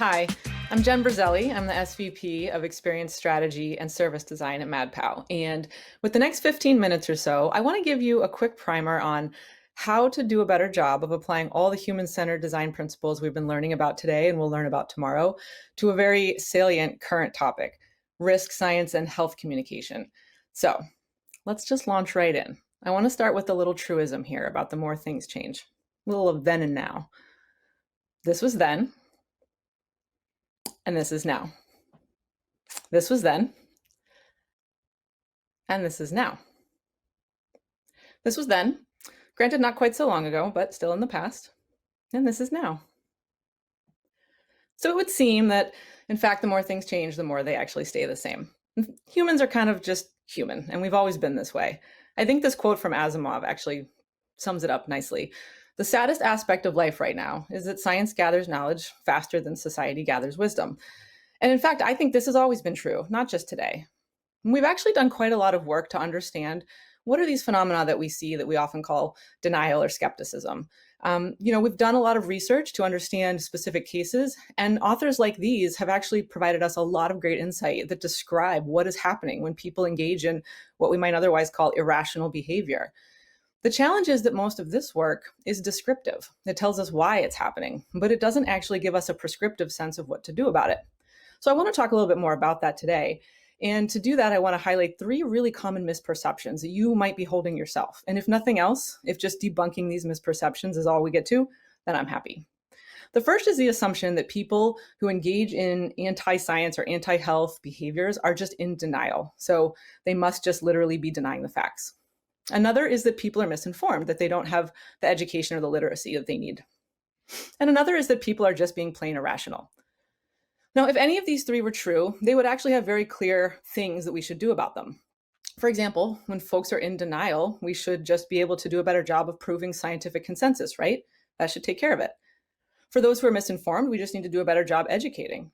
Hi, I'm Jen Briselli. I'm the SVP of Experience Strategy and Service Design at MadPow. And with the next 15 minutes or so, I want to give you a quick primer on how to do a better job of applying all the human-centered design principles we've been learning about today and we'll learn about tomorrow to a very salient current topic, risk science and health communication. So let's just launch right in. I want to start with a little truism here about the more things change, a little of then and now. This was then, and this is now. This was then, and this is now. This was then, granted not quite so long ago, but still in the past, and this is now. So it would seem that, in fact, the more things change, the more they actually stay the same. Humans are kind of just human, and we've always been this way. I think this quote from Asimov actually sums it up nicely. The saddest aspect of life right now is that science gathers knowledge faster than society gathers wisdom. And in fact, I think this has always been true, not just today. We've actually done quite a lot of work to understand what are these phenomena that we see that we often call denial or skepticism. We've done a lot of research to understand specific cases, and authors like these have actually provided us a lot of great insight that describe what is happening when people engage in what we might otherwise call irrational behavior. The challenge is that most of this work is descriptive. It tells us why it's happening, but it doesn't actually give us a prescriptive sense of what to do about it. So I want to talk a little bit more about that today. And to do that, I want to highlight 3 really common misperceptions that you might be holding yourself. And if nothing else, if just debunking these misperceptions is all we get to, then I'm happy. The first is the assumption that people who engage in anti-science or anti-health behaviors are just in denial. So they must just literally be denying the facts. Another is that people are misinformed, that they don't have the education or the literacy that they need. And another is that people are just being plain irrational. Now, if any of these 3 were true, they would actually have very clear things that we should do about them. For example, when folks are in denial, we should just be able to do a better job of proving scientific consensus, right? That should take care of it. For those who are misinformed, we just need to do a better job educating.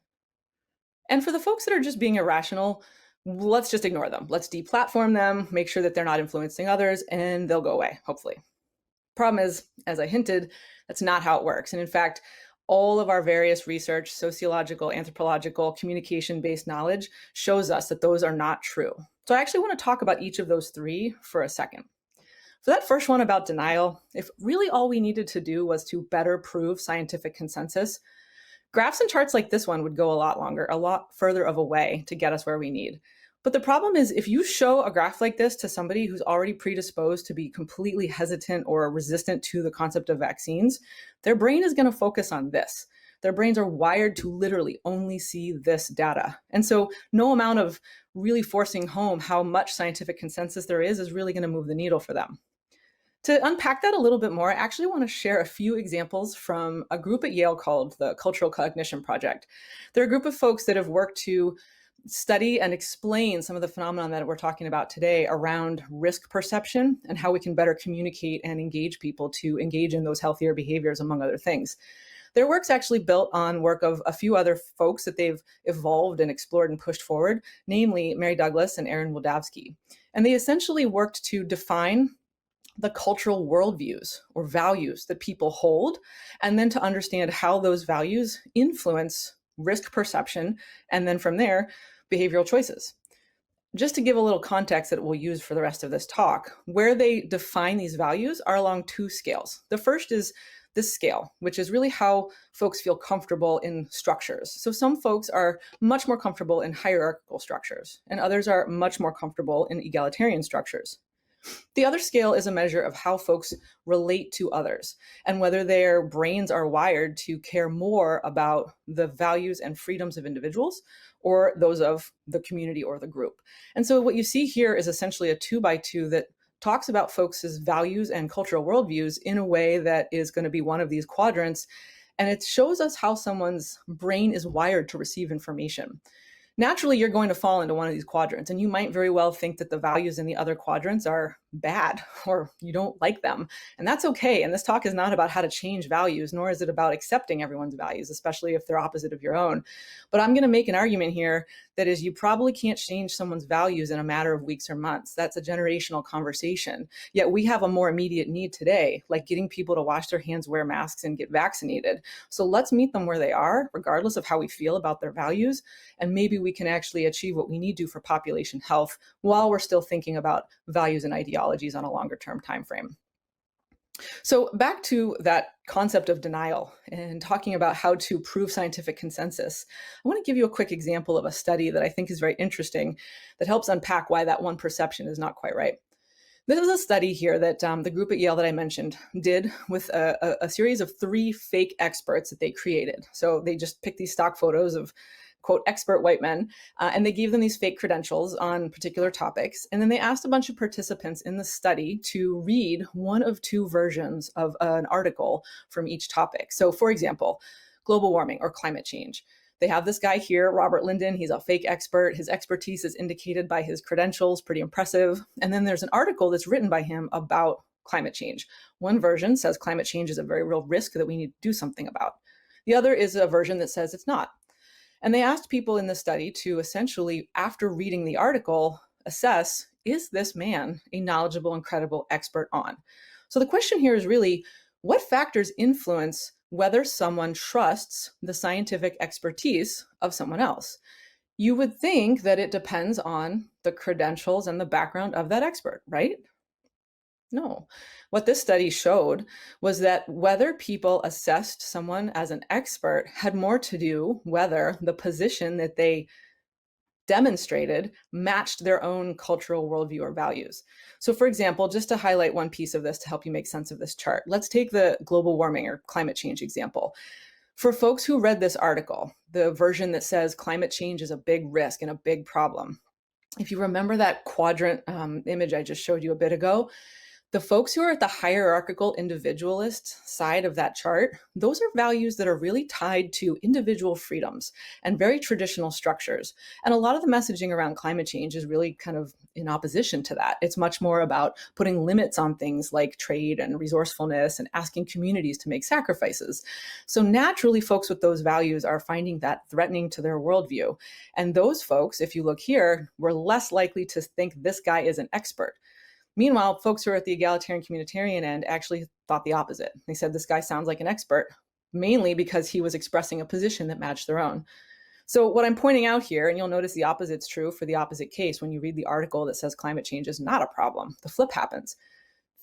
And for the folks that are just being irrational, let's just ignore them. Let's deplatform them, make sure that they're not influencing others, and they'll go away, hopefully. Problem is, as I hinted, that's not how it works. And in fact, all of our various research, sociological, anthropological, communication-based knowledge shows us that those are not true. So I actually want to talk about each of those 3 for a second. For that first one about denial, if really all we needed to do was to better prove scientific consensus, graphs and charts like this one would go a lot longer, a lot further of a way to get us where we need. But the problem is if you show a graph like this to somebody who's already predisposed to be completely hesitant or resistant to the concept of vaccines, their brain is going to focus on this. Their brains are wired to literally only see this data. And so no amount of really forcing home how much scientific consensus there is really going to move the needle for them. To unpack that a little bit more, I actually want to share a few examples from a group at Yale called the Cultural Cognition Project. They're a group of folks that have worked to study and explain some of the phenomena that we're talking about today around risk perception and how we can better communicate and engage people to engage in those healthier behaviors, among other things. Their work's actually built on work of a few other folks that they've evolved and explored and pushed forward, namely Mary Douglas and Aaron Wildavsky. And they essentially worked to define the cultural worldviews or values that people hold, and then to understand how those values influence risk perception, and then from there, behavioral choices. Just to give a little context that we'll use for the rest of this talk, where they define these values are along 2 scales. The first is this scale, which is really how folks feel comfortable in structures. So some folks are much more comfortable in hierarchical structures, and others are much more comfortable in egalitarian structures. The other scale is a measure of how folks relate to others and whether their brains are wired to care more about the values and freedoms of individuals or those of the community or the group. And so what you see here is essentially a 2x2 that talks about folks' values and cultural worldviews in a way that is going to be one of these quadrants. And it shows us how someone's brain is wired to receive information. Naturally, you're going to fall into one of these quadrants, and you might very well think that the values in the other quadrants are bad or you don't like them. And that's okay. And this talk is not about how to change values, nor is it about accepting everyone's values, especially if they're opposite of your own. But I'm going to make an argument here that is, you probably can't change someone's values in a matter of weeks or months. That's a generational conversation. Yet we have a more immediate need today, like getting people to wash their hands, wear masks, and get vaccinated. So let's meet them where they are, regardless of how we feel about their values. And maybe we can actually achieve what we need to for population health while we're still thinking about values and ideologies on a longer term time frame. So back to that concept of denial and talking about how to prove scientific consensus, I want to give you a quick example of a study that I think is very interesting that helps unpack why that one perception is not quite right. This is a study here that the group at Yale that I mentioned did with a series of 3 fake experts that they created. So they just picked these stock photos of, quote, expert white men, and they gave them these fake credentials on particular topics. And then they asked a bunch of participants in the study to read one of 2 versions of an article from each topic. So for example, global warming or climate change. They have this guy here, Robert Linden. He's a fake expert. His expertise is indicated by his credentials, pretty impressive. And then there's an article that's written by him about climate change. One version says climate change is a very real risk that we need to do something about. The other is a version that says it's not. And they asked people in the study to essentially, after reading the article, assess, is this man a knowledgeable and credible expert on? So the question here is really, what factors influence whether someone trusts the scientific expertise of someone else? You would think that it depends on the credentials and the background of that expert, right? No. What this study showed was that whether people assessed someone as an expert had more to do whether the position that they demonstrated matched their own cultural worldview or values. So for example, just to highlight one piece of this to help you make sense of this chart, let's take the global warming or climate change example. For folks who read this article, the version that says climate change is a big risk and a big problem, if you remember that quadrant image I just showed you a bit ago, the folks who are at the hierarchical individualist side of that chart, those are values that are really tied to individual freedoms and very traditional structures. And a lot of the messaging around climate change is really kind of in opposition to that. It's much more about putting limits on things like trade and resourcefulness and asking communities to make sacrifices. So naturally, folks with those values are finding that threatening to their worldview. And those folks, if you look here, were less likely to think this guy is an expert. Meanwhile, folks who are at the egalitarian communitarian end actually thought the opposite. They said this guy sounds like an expert, mainly because he was expressing a position that matched their own. So what I'm pointing out here, and you'll notice the opposite's true for the opposite case when you read the article that says climate change is not a problem. The flip happens.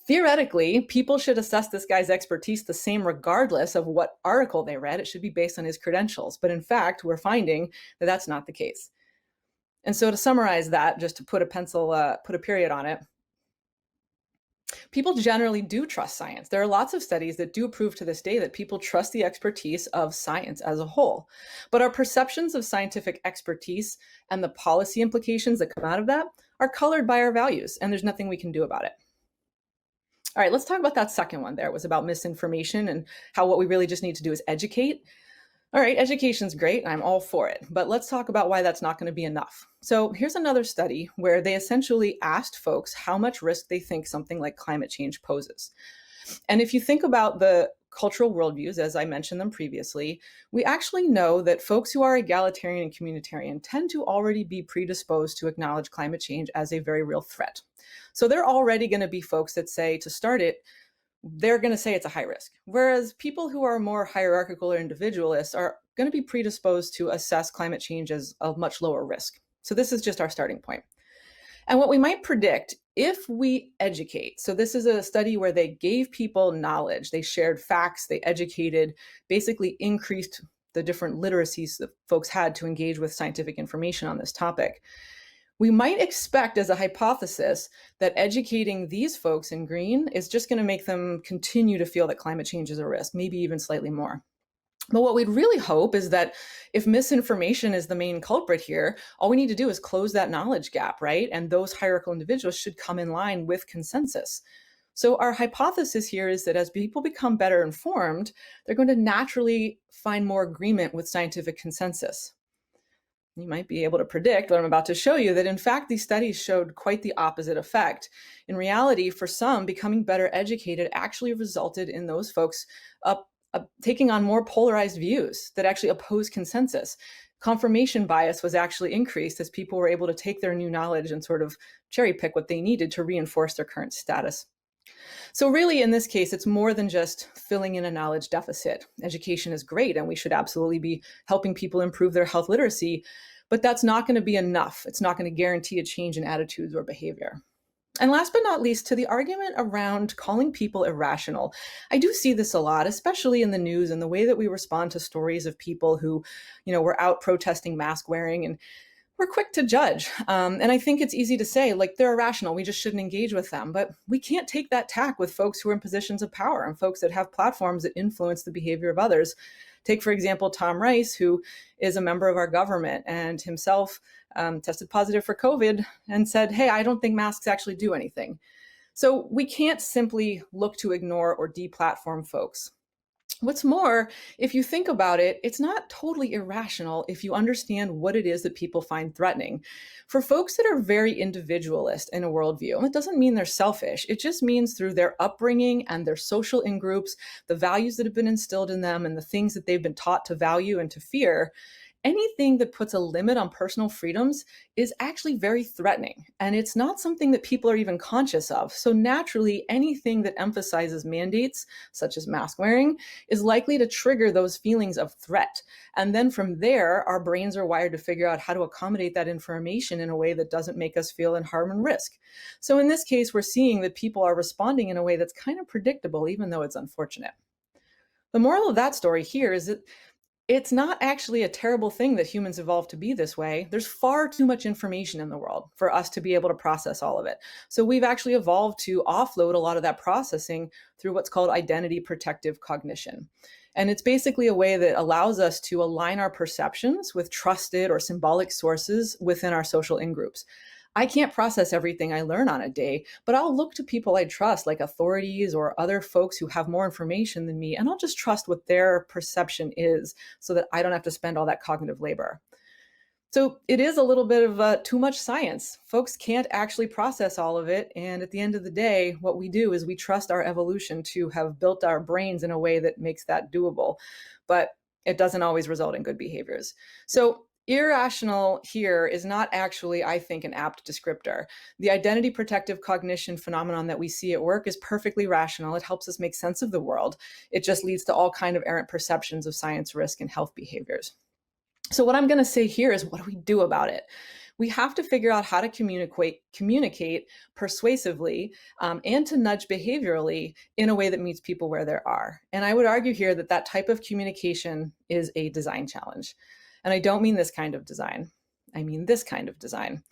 Theoretically, people should assess this guy's expertise the same regardless of what article they read. It should be based on his credentials. But in fact, we're finding that that's not the case. And so to summarize that, just to put a period on it, people generally do trust science. There are lots of studies that do prove to this day that people trust the expertise of science as a whole. But our perceptions of scientific expertise and the policy implications that come out of that are colored by our values, and there's nothing we can do about it. All right, let's talk about that second one there. It was about misinformation and how what we really just need to do is educate. All right, education's great, and I'm all for it, but let's talk about why that's not going to be enough. So here's another study where they essentially asked folks how much risk they think something like climate change poses. And if you think about the cultural worldviews, as I mentioned them previously, we actually know that folks who are egalitarian and communitarian tend to already be predisposed to acknowledge climate change as a very real threat. So they're already going to be folks that say, to start it, they're going to say it's a high risk. Whereas people who are more hierarchical or individualists are going to be predisposed to assess climate change as a much lower risk. So this is just our starting point. And what we might predict if we educate, so this is a study where they gave people knowledge, they shared facts, they educated, basically increased the different literacies that folks had to engage with scientific information on this topic. We might expect as a hypothesis that educating these folks in green is just going to make them continue to feel that climate change is a risk, maybe even slightly more. But what we'd really hope is that if misinformation is the main culprit here, all we need to do is close that knowledge gap, right? And those hierarchical individuals should come in line with consensus. So our hypothesis here is that as people become better informed, they're going to naturally find more agreement with scientific consensus. You might be able to predict what I'm about to show you, that in fact, these studies showed quite the opposite effect. In reality, for some, becoming better educated actually resulted in those folks taking on more polarized views that actually oppose consensus. Confirmation bias was actually increased as people were able to take their new knowledge and sort of cherry pick what they needed to reinforce their current status. So really, in this case, it's more than just filling in a knowledge deficit. Education is great, and we should absolutely be helping people improve their health literacy, but that's not going to be enough. It's not going to guarantee a change in attitudes or behavior. And last but not least, to the argument around calling people irrational. I do see this a lot, especially in the news and the way that we respond to stories of people who, were out protesting mask wearing, and we're quick to judge. And I think it's easy to say, like, they're irrational, we just shouldn't engage with them. But we can't take that tack with folks who are in positions of power and folks that have platforms that influence the behavior of others. Take, for example, Tom Rice, who is a member of our government and himself tested positive for COVID and said, hey, I don't think masks actually do anything. So we can't simply look to ignore or deplatform folks. What's more, if you think about it, it's not totally irrational if you understand what it is that people find threatening. For folks that are very individualist in a worldview, it doesn't mean they're selfish. It just means through their upbringing and their social in-groups, the values that have been instilled in them and the things that they've been taught to value and to fear, anything that puts a limit on personal freedoms is actually very threatening. And it's not something that people are even conscious of. So naturally, anything that emphasizes mandates, such as mask wearing, is likely to trigger those feelings of threat. And then from there, our brains are wired to figure out how to accommodate that information in a way that doesn't make us feel in harm and risk. So in this case, we're seeing that people are responding in a way that's kind of predictable, even though it's unfortunate. The moral of that story here is that it's not actually a terrible thing that humans evolved to be this way. There's far too much information in the world for us to be able to process all of it. So we've actually evolved to offload a lot of that processing through what's called identity protective cognition. And it's basically a way that allows us to align our perceptions with trusted or symbolic sources within our social in-groups. I can't process everything I learn on a day, but I'll look to people I trust, like authorities or other folks who have more information than me, and I'll just trust what their perception is so that I don't have to spend all that cognitive labor. So it is a little bit of too much science. Folks can't actually process all of it. And at the end of the day, what we do is we trust our evolution to have built our brains in a way that makes that doable. But it doesn't always result in good behaviors. So irrational here is not actually, I think, an apt descriptor. The identity protective cognition phenomenon that we see at work is perfectly rational. It helps us make sense of the world. It just leads to all kinds of errant perceptions of science, risk, and health behaviors. So what I'm going to say here is, what do we do about it? We have to figure out how to communicate persuasively and to nudge behaviorally in a way that meets people where they are. And I would argue here that that type of communication is a design challenge. And I don't mean this kind of design. I mean this kind of design.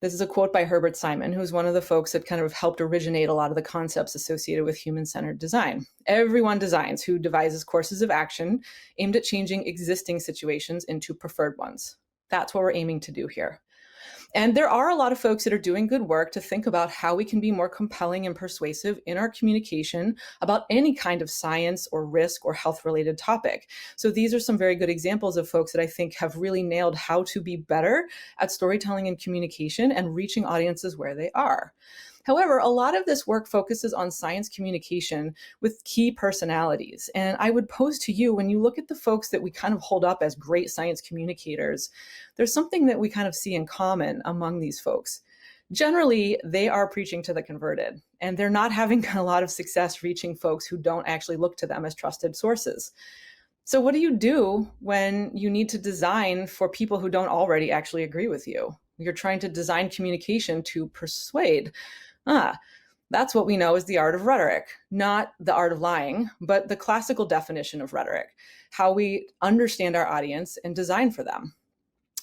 This is a quote by Herbert Simon, who's one of the folks that kind of helped originate a lot of the concepts associated with human-centered design. Everyone designs who devises courses of action aimed at changing existing situations into preferred ones. That's what we're aiming to do here. And there are a lot of folks that are doing good work to think about how we can be more compelling and persuasive in our communication about any kind of science or risk or health-related topic. So these are some very good examples of folks that I think have really nailed how to be better at storytelling and communication and reaching audiences where they are. However, a lot of this work focuses on science communication with key personalities. And I would pose to you, when you look at the folks that we kind of hold up as great science communicators, there's something that we kind of see in common among these folks. Generally, they are preaching to the converted, and they're not having a lot of success reaching folks who don't actually look to them as trusted sources. So what do you do when you need to design for people who don't already actually agree with you? You're trying to design communication to persuade. That's what we know is the art of rhetoric, not the art of lying, but the classical definition of rhetoric, how we understand our audience and design for them.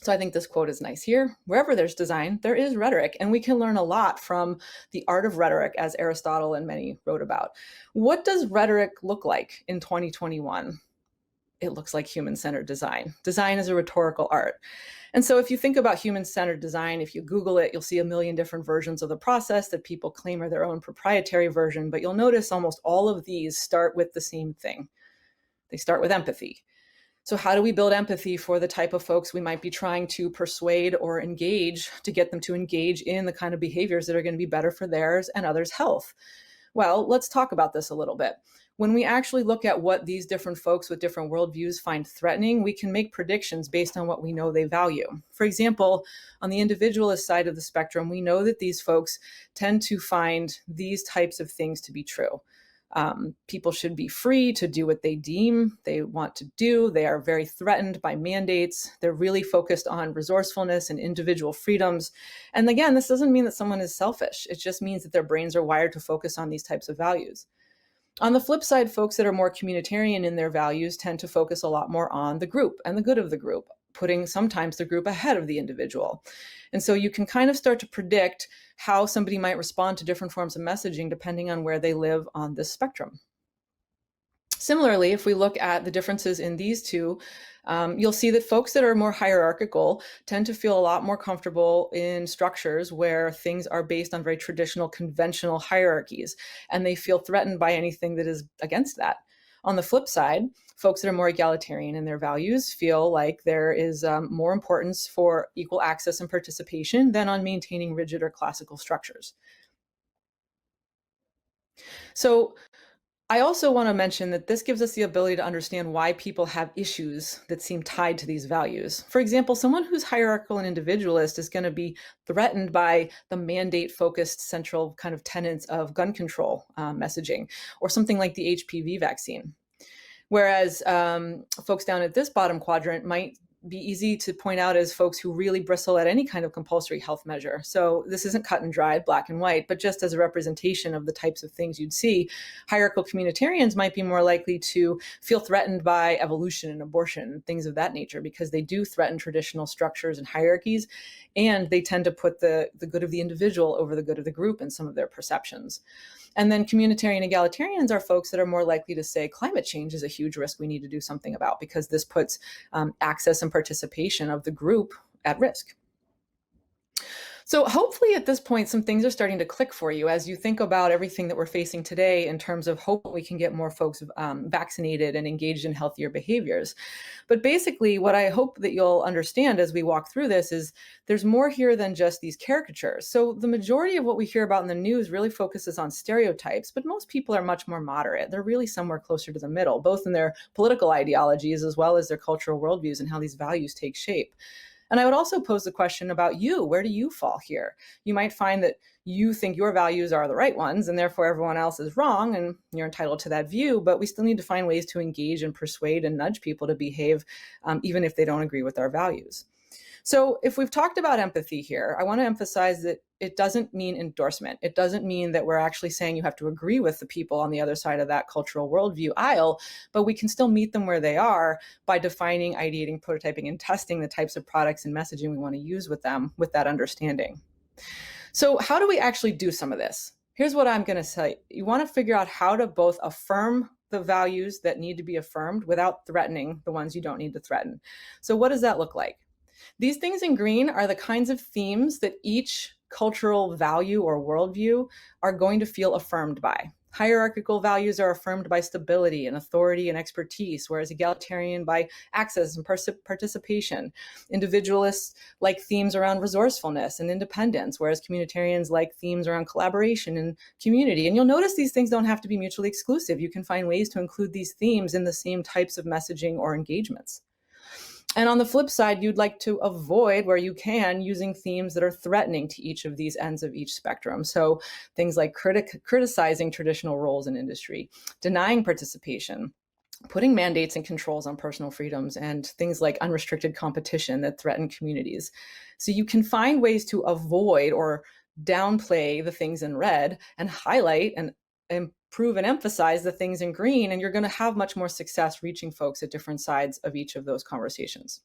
So I think this quote is nice here. Wherever there's design, there is rhetoric, and we can learn a lot from the art of rhetoric, as Aristotle and many wrote about. What does rhetoric look like in 2021? It looks like human-centered design. Design is a rhetorical art. And so if you think about human-centered design, if you Google it, you'll see a million different versions of the process that people claim are their own proprietary version, but you'll notice almost all of these start with the same thing. They start with empathy. So how do we build empathy for the type of folks we might be trying to persuade or engage to get them to engage in the kind of behaviors that are going to be better for theirs and others' health? Well, let's talk about this a little bit. When we actually look at what these different folks with different worldviews find threatening, we can make predictions based on what we know they value. For example, on the individualist side of the spectrum, we know that these folks tend to find these types of things to be true. People should be free to do what they deem they want to do. They are very threatened by mandates. They're really focused on resourcefulness and individual freedoms. And again, this doesn't mean that someone is selfish. It just means that their brains are wired to focus on these types of values. On the flip side, folks that are more communitarian in their values tend to focus a lot more on the group and the good of the group, putting sometimes the group ahead of the individual. And so you can kind of start to predict how somebody might respond to different forms of messaging depending on where they live on this spectrum. Similarly, if we look at the differences in these two, you'll see that folks that are more hierarchical tend to feel a lot more comfortable in structures where things are based on very traditional, conventional hierarchies, and they feel threatened by anything that is against that. On the flip side, folks that are more egalitarian in their values feel like there is more importance for equal access and participation than on maintaining rigid or classical structures. So I also want to mention that this gives us the ability to understand why people have issues that seem tied to these values. For example, someone who's hierarchical and individualist is going to be threatened by the mandate-focused central kind of tenets of gun control messaging, or something like the HPV vaccine. Whereas folks down at this bottom quadrant might be easy to point out as folks who really bristle at any kind of compulsory health measure. So this isn't cut and dried, black and white, but just as a representation of the types of things you'd see, hierarchical communitarians might be more likely to feel threatened by evolution and abortion, things of that nature, because they do threaten traditional structures and hierarchies, and they tend to put the good of the individual over the good of the group in some of their perceptions. And then communitarian egalitarians are folks that are more likely to say climate change is a huge risk we need to do something about, because this puts access and participation of the group at risk. So hopefully at this point, some things are starting to click for you as you think about everything that we're facing today in terms of hope we can get more folks vaccinated and engaged in healthier behaviors. But basically, what I hope that you'll understand as we walk through this is there's more here than just these caricatures. So the majority of what we hear about in the news really focuses on stereotypes, but most people are much more moderate. They're really somewhere closer to the middle, both in their political ideologies as well as their cultural worldviews and how these values take shape. And I would also pose the question about you. Where do you fall here? You might find that you think your values are the right ones and therefore everyone else is wrong, and you're entitled to that view, but we still need to find ways to engage and persuade and nudge people to behave even if they don't agree with our values. So if we've talked about empathy here, I want to emphasize that it doesn't mean endorsement. It doesn't mean that we're actually saying you have to agree with the people on the other side of that cultural worldview aisle, but we can still meet them where they are by defining, ideating, prototyping, and testing the types of products and messaging we want to use with them with that understanding. So how do we actually do some of this? Here's what I'm going to say. You want to figure out how to both affirm the values that need to be affirmed without threatening the ones you don't need to threaten. So what does that look like? These things in green are the kinds of themes that each cultural value or worldview are going to feel affirmed by. Hierarchical values are affirmed by stability and authority and expertise, whereas egalitarian by access and participation. Individualists like themes around resourcefulness and independence, whereas communitarians like themes around collaboration and community. And you'll notice these things don't have to be mutually exclusive. You can find ways to include these themes in the same types of messaging or engagements. And on the flip side, you'd like to avoid, where you can, using themes that are threatening to each of these ends of each spectrum. So things like criticizing traditional roles in industry, denying participation, putting mandates and controls on personal freedoms, and things like unrestricted competition that threaten communities. So you can find ways to avoid or downplay the things in red and highlight and improve and emphasize the things in green, and you're going to have much more success reaching folks at different sides of each of those conversations.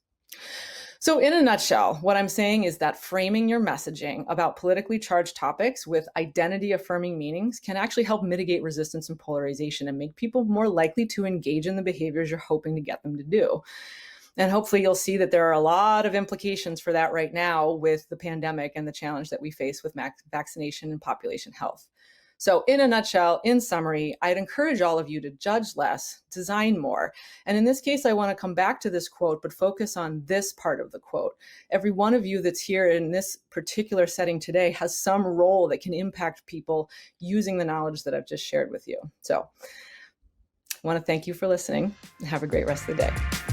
So in a nutshell, what I'm saying is that framing your messaging about politically charged topics with identity affirming meanings can actually help mitigate resistance and polarization and make people more likely to engage in the behaviors you're hoping to get them to do. And hopefully you'll see that there are a lot of implications for that right now with the pandemic and the challenge that we face with vaccination and population health. So in a nutshell, in summary, I'd encourage all of you to judge less, design more. And in this case, I want to come back to this quote, but focus on this part of the quote. Every one of you that's here in this particular setting today has some role that can impact people using the knowledge that I've just shared with you. So I want to thank you for listening and have a great rest of the day.